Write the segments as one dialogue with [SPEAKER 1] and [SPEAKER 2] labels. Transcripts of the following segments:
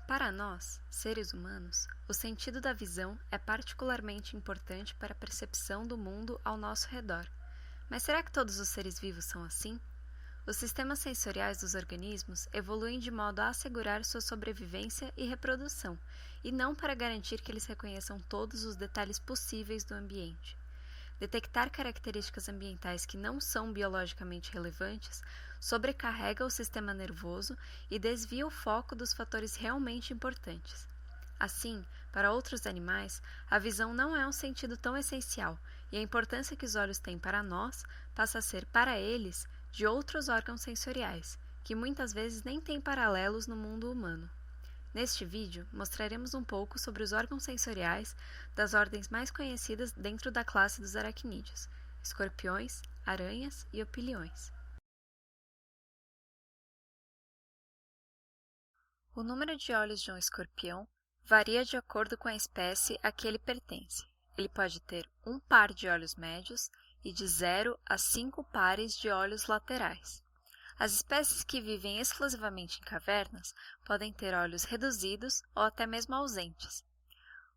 [SPEAKER 1] Para nós, seres humanos, o sentido da visão é particularmente importante para a percepção do mundo ao nosso redor. Mas será que todos os seres vivos são assim? Os sistemas sensoriais dos organismos evoluem de modo a assegurar sua sobrevivência e reprodução, e não para garantir que eles reconheçam todos os detalhes possíveis do ambiente. Detectar características ambientais que não são biologicamente relevantes sobrecarrega o sistema nervoso e desvia o foco dos fatores realmente importantes. Assim, para outros animais, a visão não é um sentido tão essencial, e a importância que os olhos têm para nós passa a ser, para eles, de outros órgãos sensoriais, que muitas vezes nem têm paralelos no mundo humano. Neste vídeo, mostraremos um pouco sobre os órgãos sensoriais das ordens mais conhecidas dentro da classe dos aracnídeos: escorpiões, aranhas e opiliões. O número de olhos de um escorpião varia de acordo com a espécie a que ele pertence. Ele pode ter um par de olhos médios e de 0 a 5 pares de olhos laterais. As espécies que vivem exclusivamente em cavernas podem ter olhos reduzidos ou até mesmo ausentes.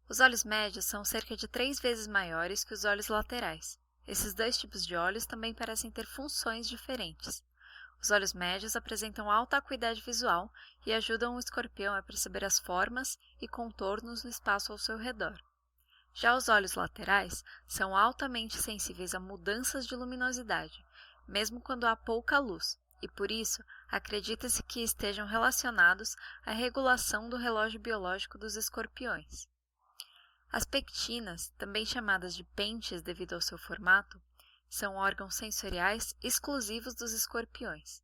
[SPEAKER 1] Os olhos médios são cerca de 3 vezes maiores que os olhos laterais. Esses dois tipos de olhos também parecem ter funções diferentes. Os olhos médios apresentam alta acuidade visual e ajudam o escorpião a perceber as formas e contornos no espaço ao seu redor. Já os olhos laterais são altamente sensíveis a mudanças de luminosidade, mesmo quando há pouca luz, e por isso acredita-se que estejam relacionados à regulação do relógio biológico dos escorpiões. As pectinas, também chamadas de pentes devido ao seu formato, são órgãos sensoriais exclusivos dos escorpiões.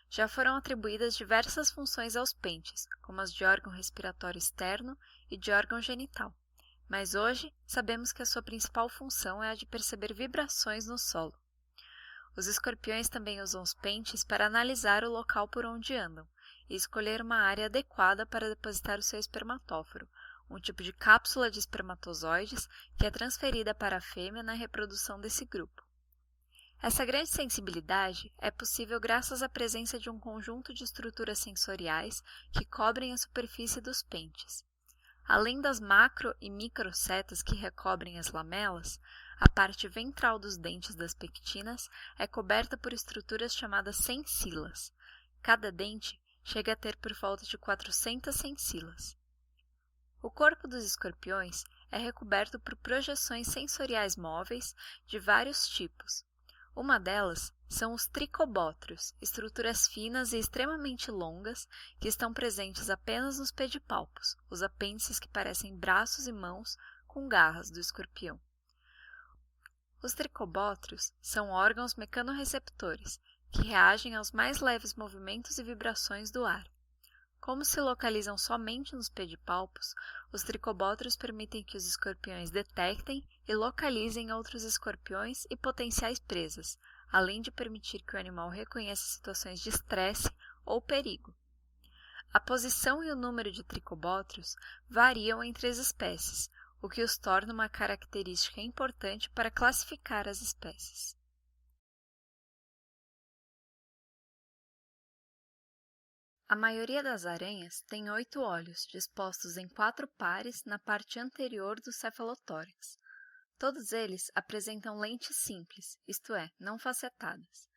[SPEAKER 1] Já foram atribuídas diversas funções aos pentes, como as de órgão respiratório externo e de órgão genital, mas hoje sabemos que a sua principal função é a de perceber vibrações no solo. Os escorpiões também usam os pentes para analisar o local por onde andam e escolher uma área adequada para depositar o seu espermatóforo, um tipo de cápsula de espermatozoides que é transferida para a fêmea na reprodução desse grupo. Essa grande sensibilidade é possível graças à presença de um conjunto de estruturas sensoriais que cobrem a superfície dos pentes. Além das macro e microsetas que recobrem as lamelas, a parte ventral dos dentes das pectinas é coberta por estruturas chamadas sensilas. Cada dente chega a ter por volta de 400 sensilas. O corpo dos escorpiões é recoberto por projeções sensoriais móveis de vários tipos. Uma delas são os tricobótrios, estruturas finas e extremamente longas que estão presentes apenas nos pedipalpos, os apêndices que parecem braços e mãos com garras do escorpião. Os tricobótrios são órgãos mecanorreceptores que reagem aos mais leves movimentos e vibrações do ar. Como se localizam somente nos pedipalpos, os tricobótrios permitem que os escorpiões detectem e localizem outros escorpiões e potenciais presas, além de permitir que o animal reconheça situações de estresse ou perigo. A posição e o número de tricobótrios variam entre as espécies, o que os torna uma característica importante para classificar as espécies. A maioria das aranhas tem 8 olhos, dispostos em 4 pares na parte anterior do cefalotórax. Todos eles apresentam lentes simples, isto é, não facetadas.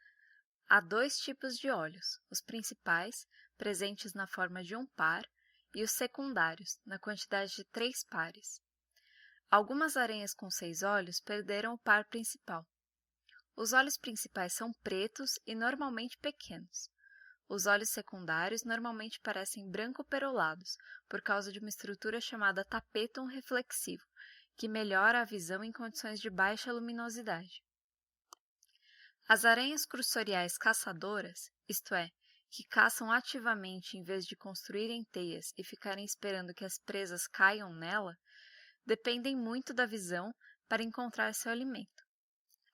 [SPEAKER 1] Há 2 tipos de olhos, os principais, presentes na forma de um par, e os secundários, na quantidade de 3 pares. Algumas aranhas com 6 olhos perderam o par principal. Os olhos principais são pretos e normalmente pequenos. Os olhos secundários normalmente parecem branco-perolados, por causa de uma estrutura chamada tapetum reflexivo, que melhora a visão em condições de baixa luminosidade. As aranhas cursoriais caçadoras, isto é, que caçam ativamente em vez de construírem teias e ficarem esperando que as presas caiam nela, dependem muito da visão para encontrar seu alimento.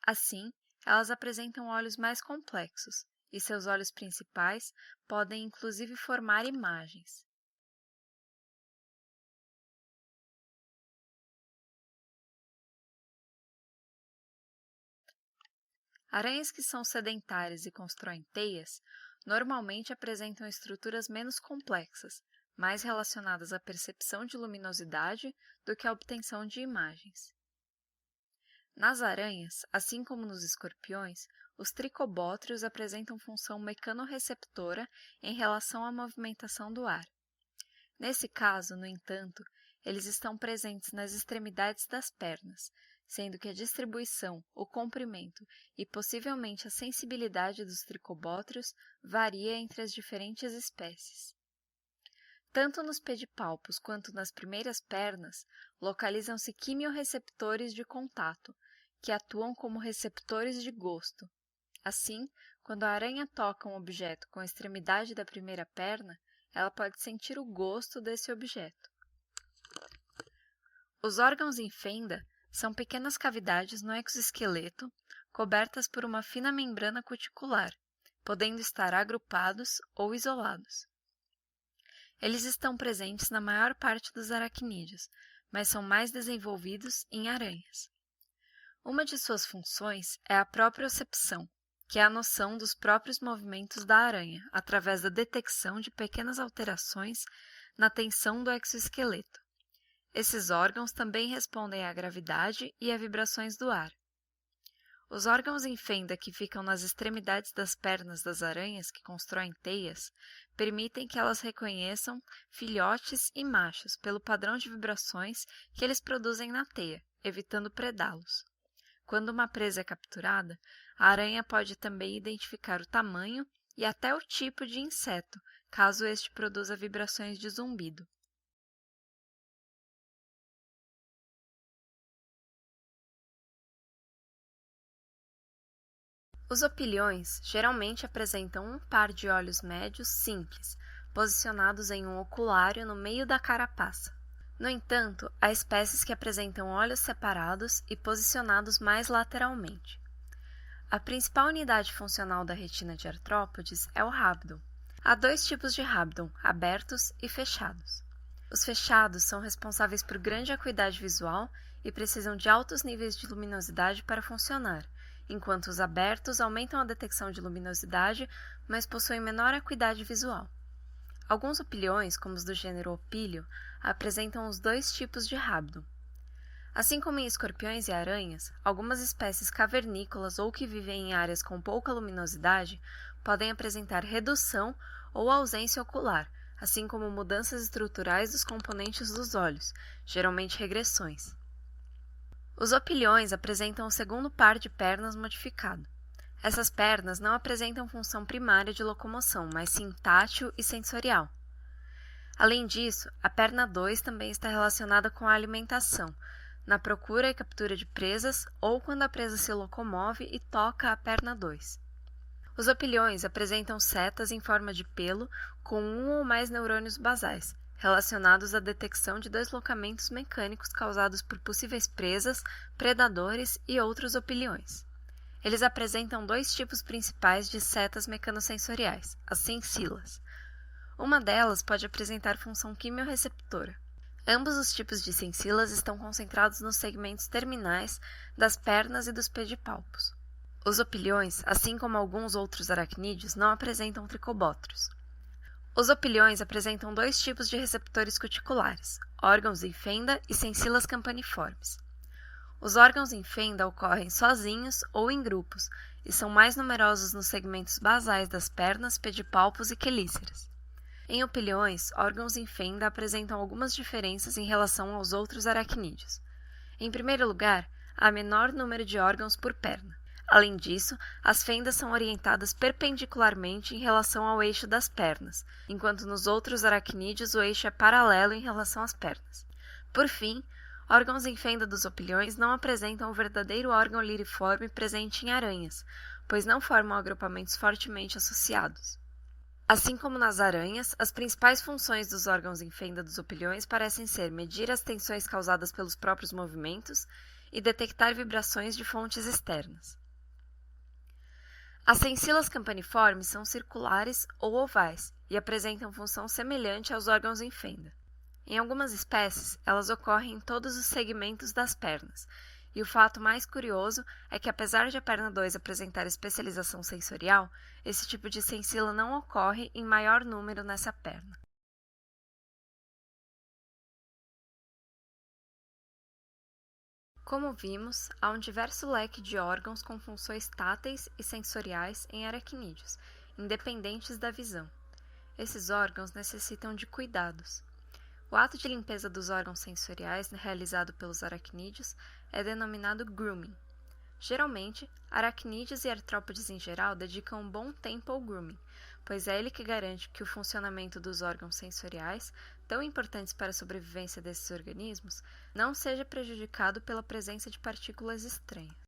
[SPEAKER 1] Assim, elas apresentam olhos mais complexos, e seus olhos principais podem inclusive formar imagens. Aranhas que são sedentárias e constroem teias normalmente apresentam estruturas menos complexas, mais relacionadas à percepção de luminosidade do que à obtenção de imagens. Nas aranhas, assim como nos escorpiões, os tricobótrios apresentam função mecanorreceptora em relação à movimentação do ar. Nesse caso, no entanto, eles estão presentes nas extremidades das pernas, sendo que a distribuição, o comprimento e possivelmente a sensibilidade dos tricobótrios varia entre as diferentes espécies. Tanto nos pedipalpos quanto nas primeiras pernas, localizam-se quimiorreceptores de contato, que atuam como receptores de gosto. Assim, quando a aranha toca um objeto com a extremidade da primeira perna, ela pode sentir o gosto desse objeto. Os órgãos em fenda são pequenas cavidades no exoesqueleto cobertas por uma fina membrana cuticular, podendo estar agrupados ou isolados. Eles estão presentes na maior parte dos aracnídeos, mas são mais desenvolvidos em aranhas. Uma de suas funções é a propriocepção, que é a noção dos próprios movimentos da aranha, através da detecção de pequenas alterações na tensão do exoesqueleto. Esses órgãos também respondem à gravidade e a vibrações do ar. Os órgãos em fenda que ficam nas extremidades das pernas das aranhas que constroem teias permitem que elas reconheçam filhotes e machos pelo padrão de vibrações que eles produzem na teia, evitando predá-los. Quando uma presa é capturada, a aranha pode também identificar o tamanho e até o tipo de inseto, caso este produza vibrações de zumbido. Os opilhões geralmente apresentam um par de olhos médios simples, posicionados em um oculário no meio da carapaça. No entanto, há espécies que apresentam olhos separados e posicionados mais lateralmente. A principal unidade funcional da retina de artrópodes é o rábidon. Há dois tipos de rábidon, abertos e fechados. Os fechados são responsáveis por grande acuidade visual e precisam de altos níveis de luminosidade para funcionar, enquanto os abertos aumentam a detecção de luminosidade, mas possuem menor acuidade visual. Alguns opilhões, como os do gênero opílio, apresentam os dois tipos de rábidon. Assim como em escorpiões e aranhas, algumas espécies cavernícolas ou que vivem em áreas com pouca luminosidade podem apresentar redução ou ausência ocular, assim como mudanças estruturais dos componentes dos olhos, geralmente regressões. Os opilhões apresentam o segundo par de pernas modificado. Essas pernas não apresentam função primária de locomoção, mas sim tátil e sensorial. Além disso, a perna 2 também está relacionada com a alimentação, na procura e captura de presas ou quando a presa se locomove e toca a perna 2. Os opilhões apresentam setas em forma de pelo com um ou mais neurônios basais, relacionados à detecção de deslocamentos mecânicos causados por possíveis presas, predadores e outros opilhões. Eles apresentam dois tipos principais de setas mecanosensoriais, as sensilas. Uma delas pode apresentar função quimiorreceptora. Ambos os tipos de sensilas estão concentrados nos segmentos terminais das pernas e dos pedipalpos. Os opilhões, assim como alguns outros aracnídeos, não apresentam tricobótrios. Os opilhões apresentam dois tipos de receptores cuticulares, órgãos em fenda e sensilas campaniformes. Os órgãos em fenda ocorrem sozinhos ou em grupos e são mais numerosos nos segmentos basais das pernas, pedipalpos e quelíceras. Em opilhões, órgãos em fenda apresentam algumas diferenças em relação aos outros aracnídeos. Em primeiro lugar, há menor número de órgãos por perna. Além disso, as fendas são orientadas perpendicularmente em relação ao eixo das pernas, enquanto nos outros aracnídeos o eixo é paralelo em relação às pernas. Por fim, órgãos em fenda dos opilhões não apresentam o verdadeiro órgão liriforme presente em aranhas, pois não formam agrupamentos fortemente associados. Assim como nas aranhas, as principais funções dos órgãos em fenda dos opilhões parecem ser medir as tensões causadas pelos próprios movimentos e detectar vibrações de fontes externas. As sensilas campaniformes são circulares ou ovais e apresentam função semelhante aos órgãos em fenda. Em algumas espécies, elas ocorrem em todos os segmentos das pernas, e o fato mais curioso é que, apesar de a perna 2 apresentar especialização sensorial, esse tipo de sensila não ocorre em maior número nessa perna. Como vimos, há um diverso leque de órgãos com funções táteis e sensoriais em aracnídeos, independentes da visão. Esses órgãos necessitam de cuidados. O ato de limpeza dos órgãos sensoriais realizado pelos aracnídeos é denominado grooming. Geralmente, aracnídeos e artrópodes em geral dedicam um bom tempo ao grooming, pois é ele que garante que o funcionamento dos órgãos sensoriais, tão importantes para a sobrevivência desses organismos, não seja prejudicado pela presença de partículas estranhas.